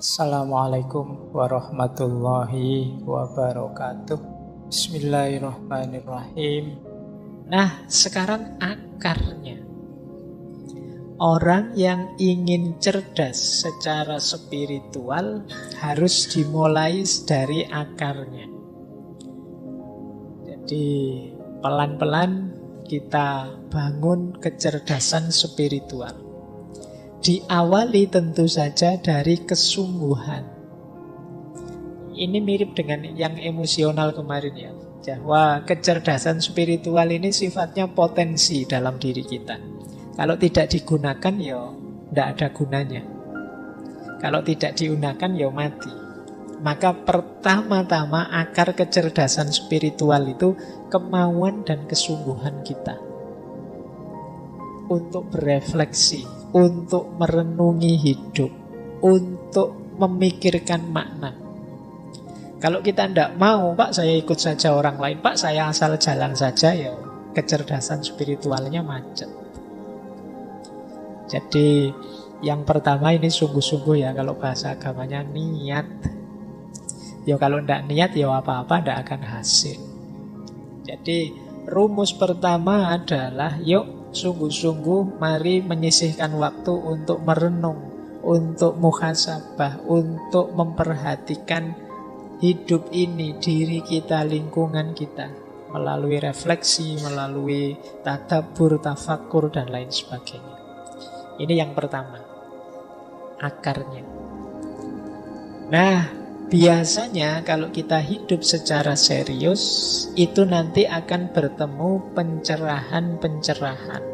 Assalamualaikum warahmatullahi wabarakatuh. Bismillahirrahmanirrahim. Nah, sekarang akarnya. Orang yang ingin cerdas secara spiritual harus dimulai dari akarnya. Jadi, pelan-pelan kita bangun kecerdasan spiritual. Diawali tentu saja dari kesungguhan. Ini mirip dengan yang emosional kemarin ya, bahwa kecerdasan spiritual ini sifatnya potensi dalam diri kita. Kalau tidak digunakan ya tidak ada gunanya. Kalau tidak digunakan ya mati. Maka pertama-tama akar kecerdasan spiritual itu kemauan dan kesungguhan kita untuk berefleksi, untuk merenungi hidup, untuk memikirkan makna. Kalau kita tidak mau, Pak saya ikut saja orang lain, Pak saya asal jalan saja, ya kecerdasan spiritualnya macet. Jadi yang pertama ini sungguh-sungguh ya, kalau bahasa agamanya niat. Ya kalau tidak niat ya apa-apa tidak akan hasil. Jadi rumus pertama adalah yuk sungguh-sungguh mari menyisihkan waktu untuk merenung, untuk muhasabah, untuk memperhatikan hidup ini, diri kita, lingkungan kita, melalui refleksi, melalui tadabbur, tafakur, dan lain sebagainya. Ini yang pertama, akarnya. Nah, biasanya kalau kita hidup secara serius, itu nanti akan bertemu pencerahan-pencerahan.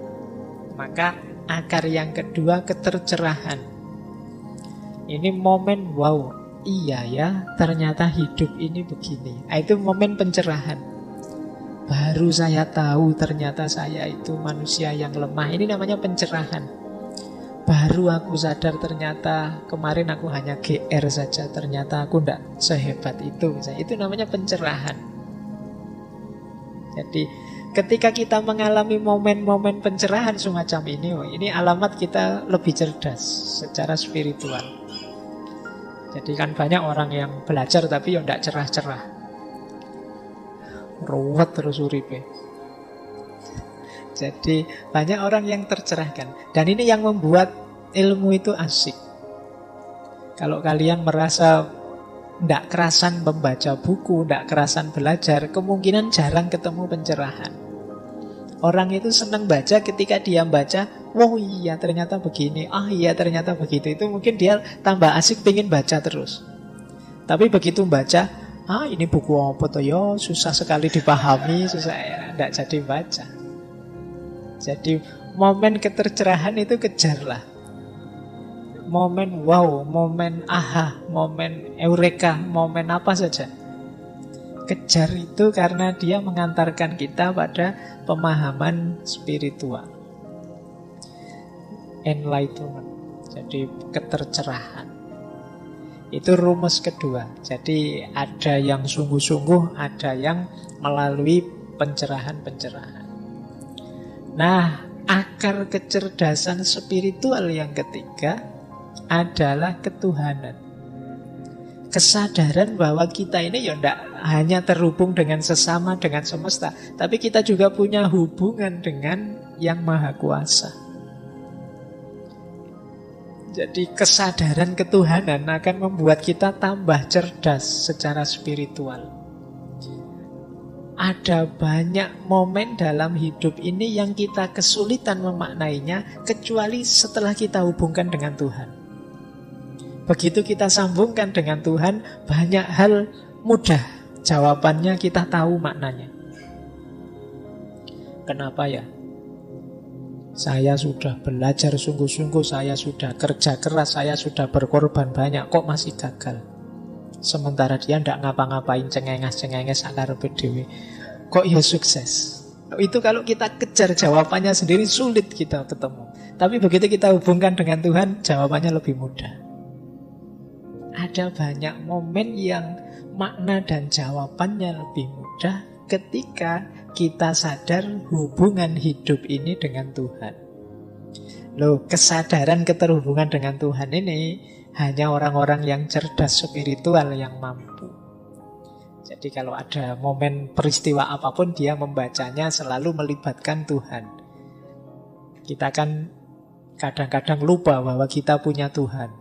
Maka akar yang kedua, ketercerahan. Ini momen, wow, iya ya, ternyata hidup ini begini. Itu momen pencerahan. Baru saya tahu ternyata saya itu manusia yang lemah. Ini namanya pencerahan. Baru aku sadar ternyata kemarin aku hanya GR saja, ternyata aku tidak sehebat itu. Itu namanya pencerahan. Jadi ketika kita mengalami momen-momen pencerahan semacam ini alamat kita lebih cerdas secara spiritual. Jadi kan banyak orang yang belajar tapi ya tidak cerah-cerah, ruwet terus uripe. Jadi banyak orang yang tercerahkan. Dan ini yang membuat ilmu itu asik. Kalau kalian merasa tidak kerasan membaca buku, tidak kerasan belajar, kemungkinan jarang ketemu pencerahan. Orang itu senang baca ketika dia baca, oh iya ternyata begini, iya ternyata begitu. Itu mungkin dia tambah asik pengen baca terus. Tapi begitu baca, ini buku apa tuh ya, susah sekali dipahami, susah ya, tidak jadi baca. Jadi momen ketercerahan itu kejarlah. Momen wow, momen aha, momen eureka, momen apa saja. Kejar itu karena dia mengantarkan kita pada pemahaman spiritual. Enlightenment. Jadi ketercerahan. Itu rumus kedua. Jadi ada yang sungguh-sungguh, ada yang melalui pencerahan-pencerahan. Nah, akar kecerdasan spiritual yang ketiga adalah ketuhanan. Kesadaran bahwa kita ini ya tidak hanya terhubung dengan sesama, dengan semesta, tapi kita juga punya hubungan dengan Yang Maha Kuasa. Jadi kesadaran ketuhanan akan membuat kita tambah cerdas secara spiritual. Ada banyak momen dalam hidup ini yang kita kesulitan memaknainya kecuali setelah kita hubungkan dengan Tuhan. Begitu kita sambungkan dengan Tuhan, banyak hal mudah jawabannya, kita tahu maknanya. Kenapa ya? Saya sudah belajar sungguh-sungguh, saya sudah kerja keras, saya sudah berkorban banyak, kok masih gagal? Sementara dia tidak ngapa-ngapain, cengenges-cengenges akarepe dhewe. Kok ya sukses? Itu kalau kita kejar jawabannya sendiri sulit kita ketemu. Tapi begitu kita hubungkan dengan Tuhan, jawabannya lebih mudah. Ada banyak momen yang makna dan jawabannya lebih mudah ketika kita sadar hubungan hidup ini dengan Tuhan. Loh, kesadaran keterhubungan dengan Tuhan ini Hanya orang-orang yang cerdas spiritual yang mampu. Jadi kalau ada momen peristiwa apapun, dia membacanya selalu melibatkan Tuhan. Kita kan kadang-kadang lupa bahwa kita punya Tuhan.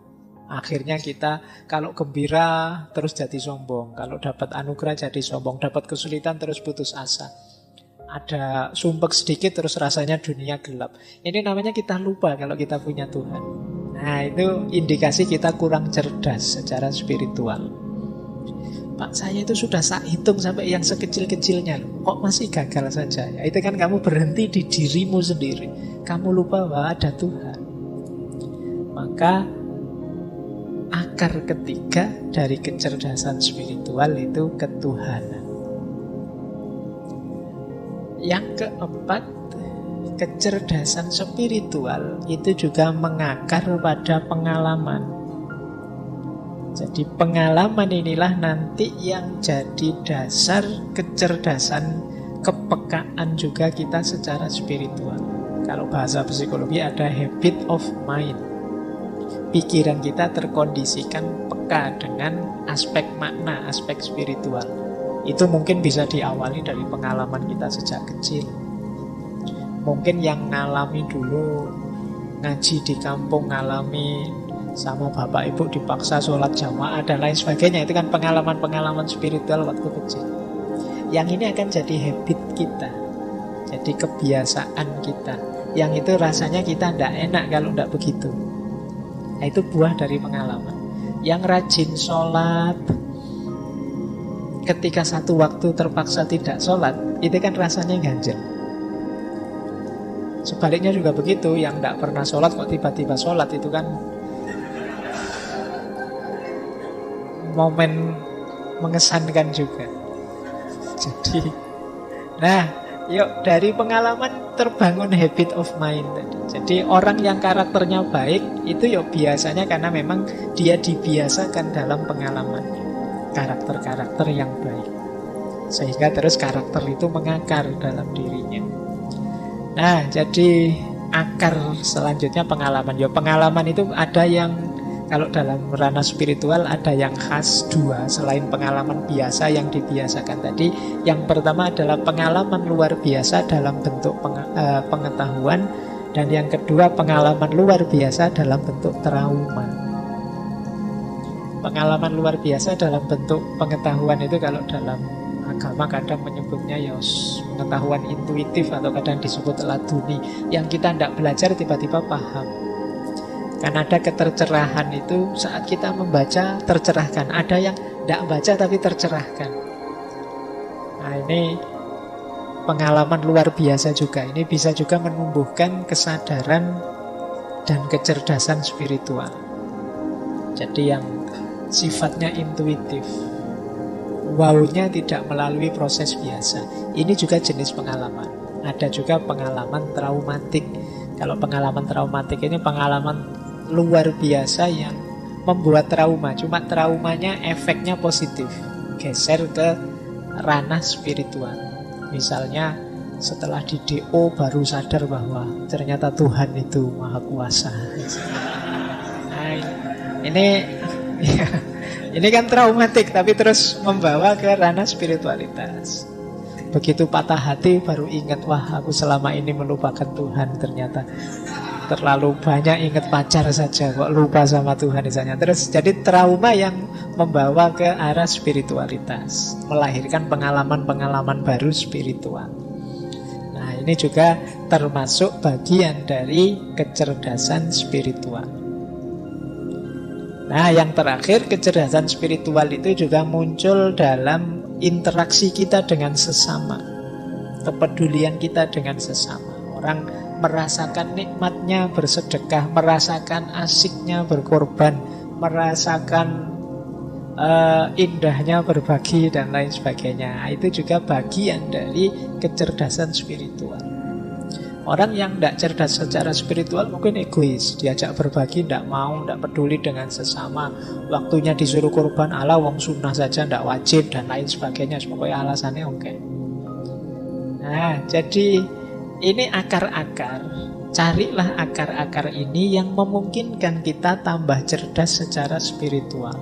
Akhirnya kita kalau gembira terus jadi sombong, kalau dapat anugerah jadi sombong, dapat kesulitan terus putus asa. Ada sumpek sedikit terus rasanya dunia gelap. Ini namanya kita lupa kalau kita punya Tuhan. Nah, itu indikasi kita kurang cerdas secara spiritual. Pak, saya itu sudah hitung sampai yang sekecil-kecilnya, kok masih gagal saja? Ya, itu kan kamu berhenti di dirimu sendiri. Kamu lupa bahwa ada Tuhan. Maka akar ketiga dari kecerdasan spiritual itu ketuhanan. Yang keempat, kecerdasan spiritual itu juga mengakar pada pengalaman. Jadi pengalaman inilah nanti yang jadi dasar kecerdasan, kepekaan juga kita secara spiritual. Kalau bahasa psikologi ada habit of mind. Pikiran kita terkondisikan peka dengan aspek makna, aspek spiritual. Itu mungkin bisa diawali dari pengalaman kita sejak kecil. Mungkin yang ngalami dulu ngaji di kampung, ngalami sama bapak ibu dipaksa sholat jamaah dan lain sebagainya. Itu kan pengalaman-pengalaman spiritual waktu kecil. Yang ini akan jadi habit kita, jadi kebiasaan kita. Yang itu rasanya kita tidak enak kalau tidak begitu. Nah, itu buah dari pengalaman. Yang rajin sholat, ketika satu waktu terpaksa tidak sholat, itu kan rasanya ganjel. Sebaliknya juga begitu, yang tidak pernah sholat kok tiba-tiba sholat, itu kan momen mengesankan juga. Jadi, nah, yuk dari pengalaman terbangun habit of mind tadi. Jadi orang yang karakternya baik itu yuk biasanya karena memang dia dibiasakan dalam pengalamannya. Karakter-karakter yang baik. Sehingga terus karakter itu mengakar dalam dirinya. Nah, jadi akar selanjutnya pengalaman. Ya, pengalaman itu ada yang kalau dalam ranah spiritual ada yang khas dua selain pengalaman biasa yang dibiasakan tadi. Yang pertama adalah pengalaman luar biasa dalam bentuk pengetahuan, dan yang kedua pengalaman luar biasa dalam bentuk trauma. Pengalaman luar biasa dalam bentuk pengetahuan itu kalau dalam agama kadang menyebutnya ya pengetahuan intuitif atau kadang disebut laduni, yang kita tidak belajar tiba-tiba paham. Kan ada ketercerahan itu saat kita membaca tercerahkan. Ada yang tidak baca tapi tercerahkan. Nah, ini pengalaman luar biasa juga. Ini bisa juga menumbuhkan kesadaran dan kecerdasan spiritual. Jadi yang sifatnya intuitif, wow-nya tidak melalui proses biasa. Ini juga jenis pengalaman. Ada juga pengalaman traumatik. Kalau pengalaman traumatik ini pengalaman luar biasa yang membuat trauma. Cuma traumanya efeknya positif, geser ke ranah spiritual. Misalnya setelah di DO baru sadar bahwa ternyata Tuhan itu maha kuasa. Nah, ini kan traumatik tapi terus membawa ke ranah spiritualitas. Begitu patah hati baru ingat, wah aku selama ini melupakan Tuhan, ternyata terlalu banyak ingat pacar saja kok lupa sama Tuhan misalnya. Terus jadi trauma yang membawa ke arah spiritualitas, melahirkan pengalaman-pengalaman baru spiritual. Nah, ini juga termasuk bagian dari kecerdasan spiritual. Nah, yang terakhir, kecerdasan spiritual itu juga muncul dalam interaksi kita dengan sesama, kepedulian kita dengan sesama. Orang merasakan nikmatnya bersedekah, merasakan asiknya berkorban, merasakan indahnya berbagi dan lain sebagainya. Itu juga bagian dari kecerdasan spiritual. Orang yang tidak cerdas secara spiritual mungkin egois, diajak berbagi tidak mau, tidak peduli dengan sesama. Waktunya disuruh korban, ala wong sunnah saja tidak wajib dan lain sebagainya. Pokoknya alasannya oke. Nah, jadi ini akar-akar Carilah akar-akar ini yang memungkinkan kita tambah cerdas secara spiritual.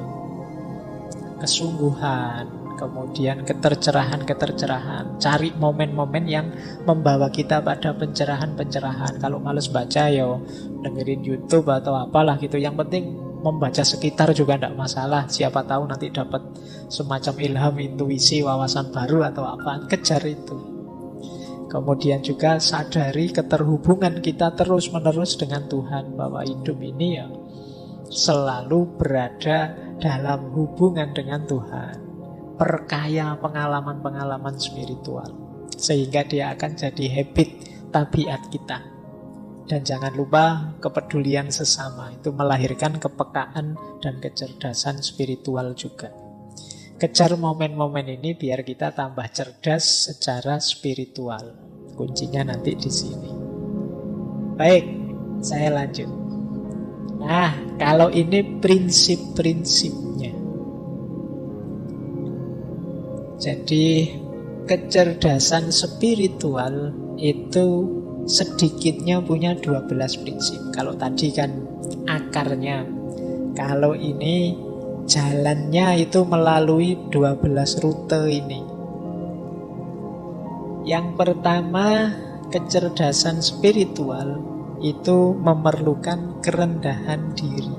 Kesungguhan, kemudian ketercerahan. Cari momen-momen yang membawa kita pada pencerahan-pencerahan. Kalau males baca ya dengerin YouTube atau apalah gitu. Yang penting membaca sekitar juga tidak masalah. Siapa tahu nanti dapat semacam ilham, intuisi, wawasan baru atau apa. Kejar itu. Kemudian juga sadari keterhubungan kita terus-menerus dengan Tuhan, bahwa hidup ini ya selalu berada dalam hubungan dengan Tuhan. Perkaya pengalaman-pengalaman spiritual, sehingga dia akan jadi habit, tabiat kita. Dan jangan lupa kepedulian sesama, itu melahirkan kepekaan dan kecerdasan spiritual juga. Kejar momen-momen ini biar kita tambah cerdas secara spiritual. Kuncinya nanti di sini. Baik, saya lanjut. Nah, kalau ini prinsip-prinsipnya. Jadi, kecerdasan spiritual itu sedikitnya punya 12 prinsip. Kalau tadi kan akarnya. Kalau ini jalannya itu melalui 12 rute ini. Yang pertama, kecerdasan spiritual itu memerlukan kerendahan diri.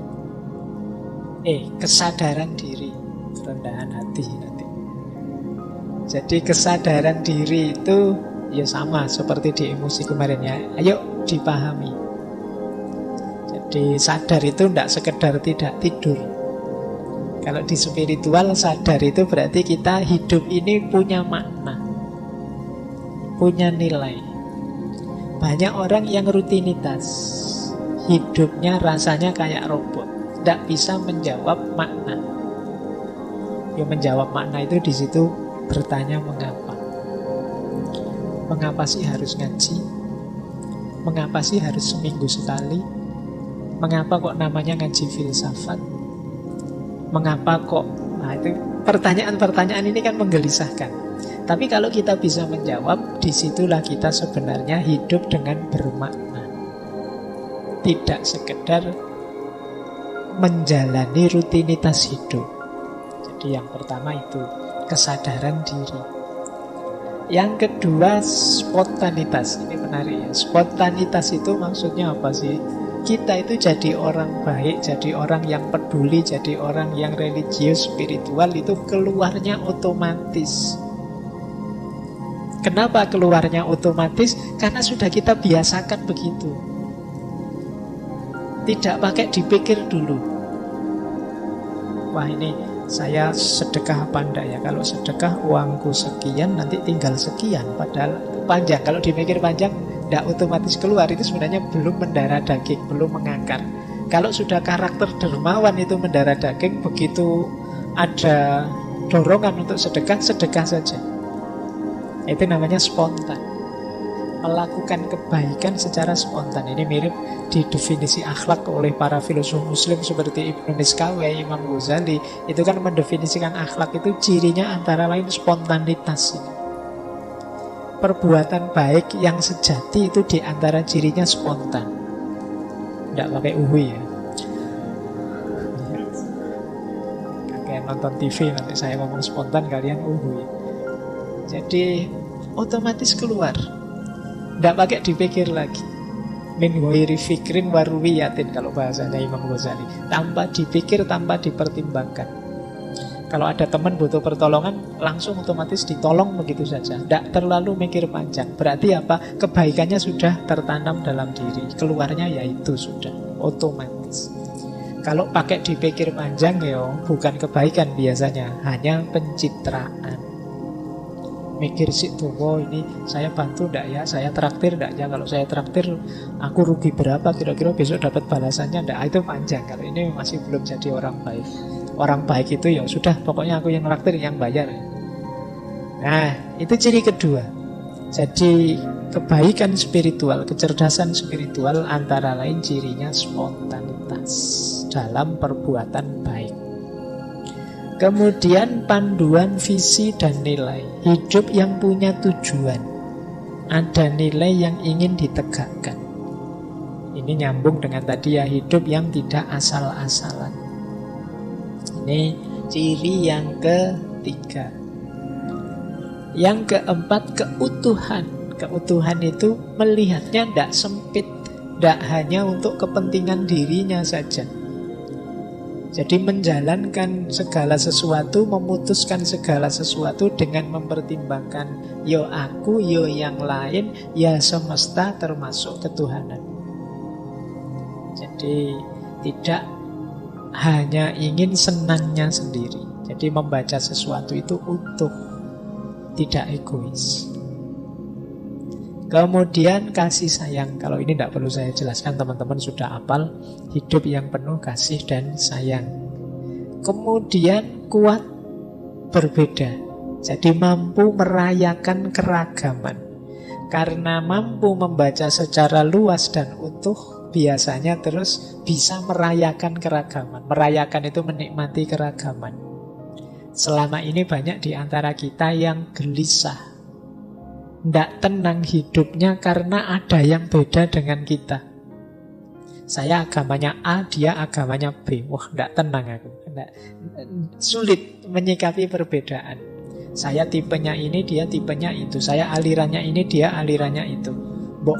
Kesadaran diri, kerendahan hati nanti. Jadi kesadaran diri itu ya sama seperti di emosi kemarin ya. Ayo dipahami. Jadi sadar itu tidak sekedar tidak tidur. Kalau di spiritual, sadar itu berarti kita hidup ini punya makna, punya nilai. Banyak orang yang rutinitas, hidupnya rasanya kayak robot, tidak bisa menjawab makna. Ya menjawab makna itu di situ bertanya mengapa. Mengapa sih harus ngaji? Mengapa sih harus seminggu sekali? Mengapa kok namanya ngaji filsafat? Mengapa kok? Nah itu pertanyaan-pertanyaan ini kan menggelisahkan. Tapi kalau kita bisa menjawab, disitulah kita sebenarnya hidup dengan bermakna. Tidak sekedar menjalani rutinitas hidup. Jadi yang pertama itu kesadaran diri. Yang kedua spontanitas. Ini menarik ya. Spontanitas itu maksudnya apa sih? Kita itu jadi orang baik, jadi orang yang peduli, jadi orang yang religius, spiritual, itu keluarnya otomatis. Kenapa keluarnya otomatis? Karena sudah kita biasakan begitu. Tidak pakai dipikir dulu. Wah ini saya sedekah apa enggak ya? Kalau sedekah uangku sekian, nanti tinggal sekian. Padahal panjang. Kalau dipikir panjang, tidak otomatis keluar. Itu sebenarnya belum mendarah daging, belum mengakar. Kalau sudah karakter dermawan itu mendarah daging, begitu ada dorongan untuk sedekah, sedekah saja. Itu namanya spontan. Melakukan kebaikan secara spontan. Ini mirip di definisi akhlak oleh para filosof muslim seperti Ibnu Miskawai, Imam Ghazali. Itu kan mendefinisikan akhlak itu cirinya antara lain spontanitas. Perbuatan baik yang sejati itu diantara cirinya spontan. Tidak pakai uhui ya. Kayak nonton TV nanti saya ngomong spontan, kalian uhui. Jadi otomatis keluar, tidak pakai dipikir lagi. Min ghairi fikrin waruwiyatin kalau bahasanya Imam Ghazali. Tanpa dipikir, tanpa dipertimbangkan. Kalau ada teman butuh pertolongan, langsung otomatis ditolong begitu saja. Tidak terlalu mikir panjang. Berarti apa? Kebaikannya sudah tertanam dalam diri. Keluarnya yaitu sudah otomatis. Kalau pakai dipikir panjang ya bukan kebaikan biasanya, hanya pencitraan. Mikir sih tuh, oh ini saya bantu enggak ya, saya traktir enggak ya, kalau saya traktir aku rugi berapa, kira-kira besok dapat balasannya enggak. Itu panjang. Kalau ini masih belum jadi orang baik. Orang baik itu ya sudah, pokoknya aku yang traktir, yang bayar. Nah, itu ciri kedua. Jadi kebaikan spiritual, kecerdasan spiritual antara lain cirinya spontanitas dalam perbuatan baik. Kemudian panduan visi dan nilai. Hidup yang punya tujuan. Ada nilai yang ingin ditegakkan. Ini nyambung dengan tadi ya, hidup yang tidak asal-asalan. Ini ciri yang ketiga. Yang keempat, keutuhan. Keutuhan itu melihatnya tidak sempit, tidak hanya untuk kepentingan dirinya saja. Jadi menjalankan segala sesuatu, memutuskan segala sesuatu dengan mempertimbangkan yo aku, yo yang lain, ya semesta termasuk ketuhanan. Jadi tidak hanya ingin senangnya sendiri. Jadi membaca sesuatu itu utuh, tidak egois. Kemudian kasih sayang. Kalau ini tidak perlu saya jelaskan, teman-teman sudah hafal. Hidup yang penuh kasih dan sayang. Kemudian kuat berbeda. Jadi mampu merayakan keragaman. Karena mampu membaca secara luas dan utuh, biasanya terus bisa merayakan keragaman. Merayakan itu menikmati keragaman. Selama ini banyak di antara kita yang gelisah, tidak tenang hidupnya karena ada yang beda dengan kita. Saya agamanya A, dia agamanya B. Wah, tidak tenang aku. Sulit menyikapi perbedaan. Saya tipenya ini, dia tipenya itu. Saya alirannya ini, dia alirannya itu.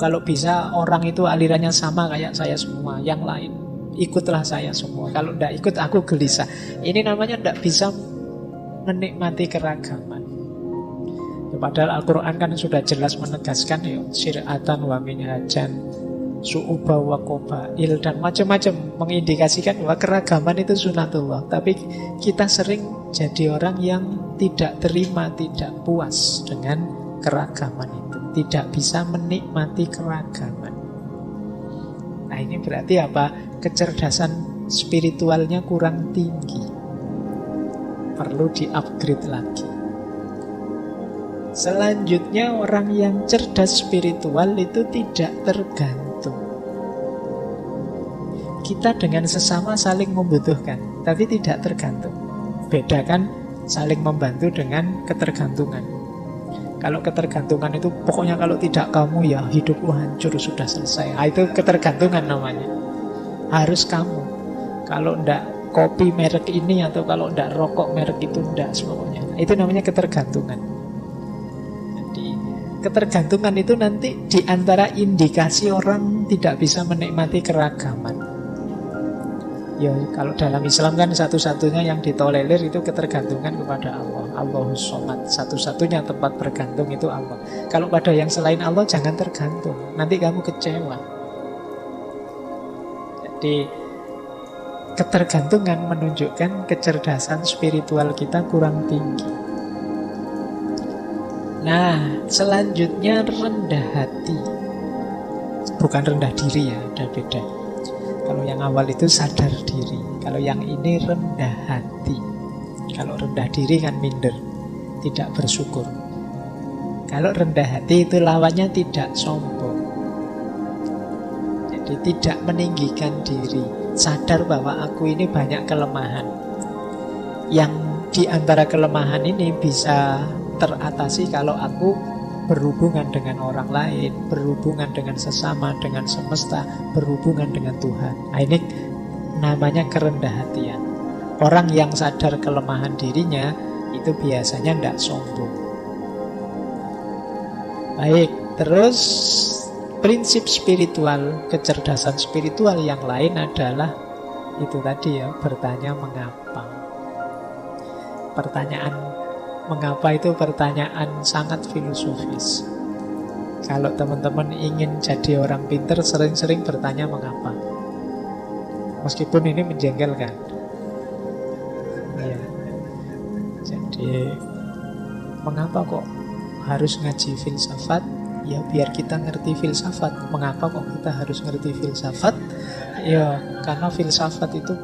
Kalau bisa orang itu alirannya sama kayak saya semua. Yang lain ikutlah saya semua. Kalau tidak ikut aku gelisah. Ini namanya tidak bisa menikmati keragaman. Padahal Al-Quran kan sudah jelas menegaskan ya, syir'atan wa minhajan, su'uba wa qabail, dan macam-macam mengindikasikan bahwa keragaman itu sunatullah. Tapi kita sering jadi orang yang tidak terima, tidak puas dengan keragaman itu, tidak bisa menikmati keragaman. Nah, ini berarti apa? Kecerdasan spiritualnya kurang tinggi, perlu di-upgrade lagi. Selanjutnya, orang yang cerdas spiritual itu tidak tergantung. Kita dengan sesama saling membutuhkan, tapi tidak tergantung. Bedakan saling membantu dengan ketergantungan. Kalau ketergantungan itu pokoknya kalau tidak kamu ya hidupku hancur, sudah selesai. Itu ketergantungan namanya. Harus kamu. Kalau enggak kopi merek ini, atau kalau enggak rokok merek itu, enggak semuanya. Itu namanya ketergantungan. Ketergantungan itu nanti diantara indikasi orang tidak bisa menikmati keragaman. Ya, kalau dalam Islam kan satu-satunya yang ditolerir itu ketergantungan kepada Allah. Allahus Somad, satu-satunya tempat bergantung itu Allah. Kalau pada yang selain Allah jangan tergantung, nanti kamu kecewa. Jadi ketergantungan menunjukkan kecerdasan spiritual kita kurang tinggi. Nah, selanjutnya rendah hati. Bukan rendah diri ya, ada beda. Kalau yang awal itu sadar diri. Kalau yang ini rendah hati. Kalau rendah diri kan minder, tidak bersyukur. Kalau rendah hati itu lawannya tidak sombong. Jadi tidak meninggikan diri. Sadar bahwa aku ini banyak kelemahan. Yang di antara kelemahan ini bisa teratasi kalau aku berhubungan dengan orang lain, berhubungan dengan sesama, dengan semesta, berhubungan dengan Tuhan. Nah, ini namanya kerendah hatian. Orang yang sadar kelemahan dirinya itu biasanya tidak sombong. Baik, terus prinsip spiritual, kecerdasan spiritual yang lain adalah itu tadi ya, bertanya mengapa. Pertanyaan mengapa itu pertanyaan sangat filosofis. Kalau teman-teman ingin jadi orang pintar, sering-sering bertanya mengapa. Meskipun ini menjengkelkan. Ya. Jadi mengapa kok harus ngaji filsafat? Ya biar kita ngerti filsafat. Mengapa kok kita harus ngerti filsafat? Ya karena filsafat itu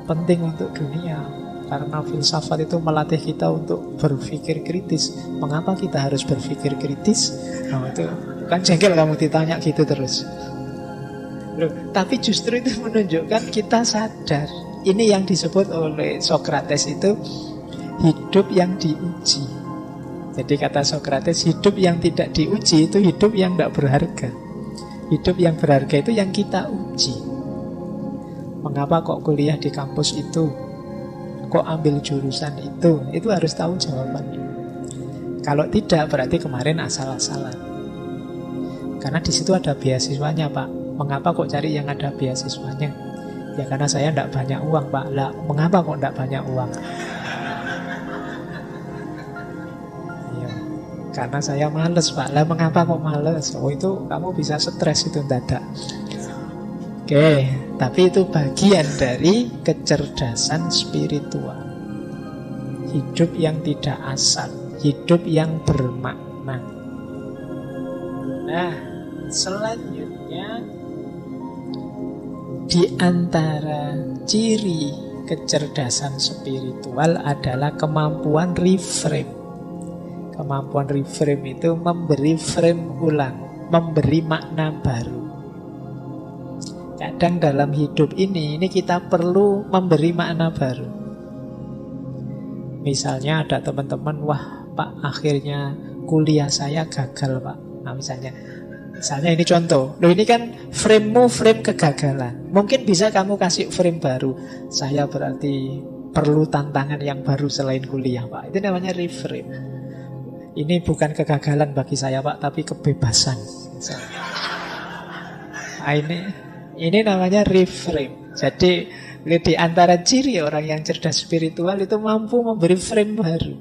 penting untuk dunia. Karena filsafat itu melatih kita untuk berpikir kritis. Mengapa kita harus berpikir kritis? Nah, itu kan jengkel kamu ditanya gitu terus. Loh, tapi justru itu menunjukkan kita sadar. Ini yang disebut oleh Sokrates itu hidup yang diuji. Jadi kata Sokrates, hidup yang tidak diuji itu hidup yang tidak berharga. Hidup yang berharga itu yang kita uji. Mengapa kok kuliah di kampus itu? Kok ambil jurusan itu? Itu harus tahu jawabannya. Kalau tidak, berarti kemarin asal-asalan. Karena di situ ada beasiswanya, Pak. Mengapa kok cari yang ada beasiswanya? Ya karena saya tidak banyak uang, Pak. Lah, mengapa kok tidak banyak uang? Ya, karena saya males, Pak. Lah, mengapa kok males? Oh, itu kamu bisa stres itu dadak. Oke, tapi itu bagian dari kecerdasan spiritual. Hidup yang tidak asal, hidup yang bermakna. Nah, selanjutnya di antara ciri kecerdasan spiritual adalah kemampuan reframe. Kemampuan reframe itu memberi frame ulang, memberi makna baru. Kadang dalam hidup ini kita perlu memberi makna baru. Misalnya ada teman-teman, wah Pak, akhirnya kuliah saya gagal, Pak. Nah misalnya ini contoh. Loh ini kan frame-mu frame kegagalan. Mungkin bisa kamu kasih frame baru. Saya berarti perlu tantangan yang baru selain kuliah, Pak. Itu namanya reframe. Ini bukan kegagalan bagi saya, Pak, tapi kebebasan. Nah, ini namanya reframe. Jadi di antara ciri orang yang cerdas spiritual itu mampu memberi frame baru.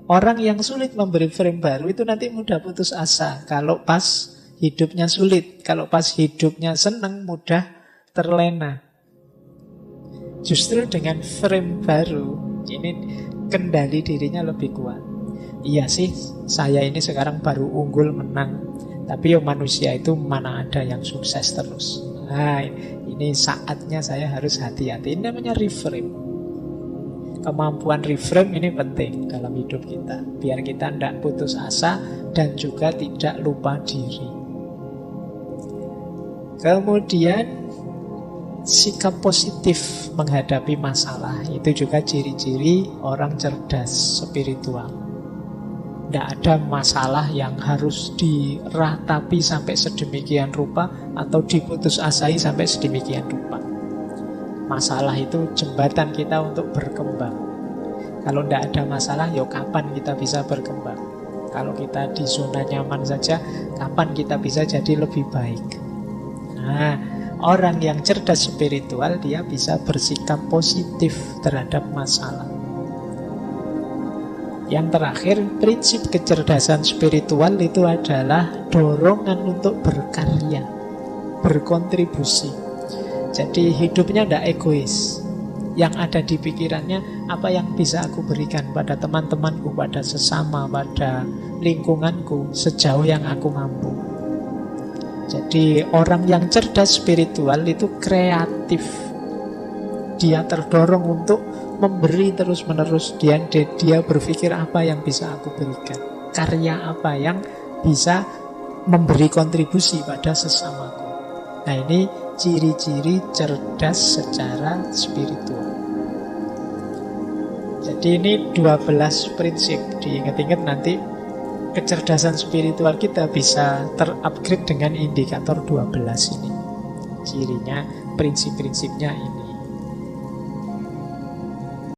Orang yang sulit memberi frame baru itu nanti mudah putus asa. Kalau pas hidupnya sulit, kalau pas hidupnya senang, mudah terlena. Justru dengan frame baru, ini kendali dirinya lebih kuat. Iya sih, saya ini sekarang baru unggul menang, tapi manusia itu mana ada yang sukses terus. Nah, ini saatnya saya harus hati-hati. Ini namanya reframe. Kemampuan reframe ini penting dalam hidup kita, biar kita tidak putus asa dan juga tidak lupa diri. Kemudian sikap positif menghadapi masalah, itu juga ciri-ciri orang cerdas spiritual. Tidak ada masalah yang harus diratapi sampai sedemikian rupa atau diputus asai sampai sedemikian rupa. Masalah itu jembatan kita untuk berkembang. Kalau tidak ada masalah, ya kapan kita bisa berkembang? Kalau kita di zona nyaman saja, kapan kita bisa jadi lebih baik? Nah, orang yang cerdas spiritual, dia bisa bersikap positif terhadap masalah. Yang terakhir, prinsip kecerdasan spiritual itu adalah dorongan untuk berkarya, berkontribusi. Jadi hidupnya tidak egois. Yang ada di pikirannya, apa yang bisa aku berikan pada teman-temanku, pada sesama, pada lingkunganku, sejauh yang aku mampu. Jadi orang yang cerdas spiritual itu kreatif. Dia terdorong untuk memberi terus-menerus. Dia berpikir apa yang bisa aku berikan, karya apa yang bisa memberi kontribusi pada sesamaku. Nah ini ciri-ciri cerdas secara spiritual. Jadi ini 12 prinsip. Diingat-ingat nanti kecerdasan spiritual kita bisa terupgrade dengan indikator 12 ini. Cirinya, prinsip-prinsipnya ini.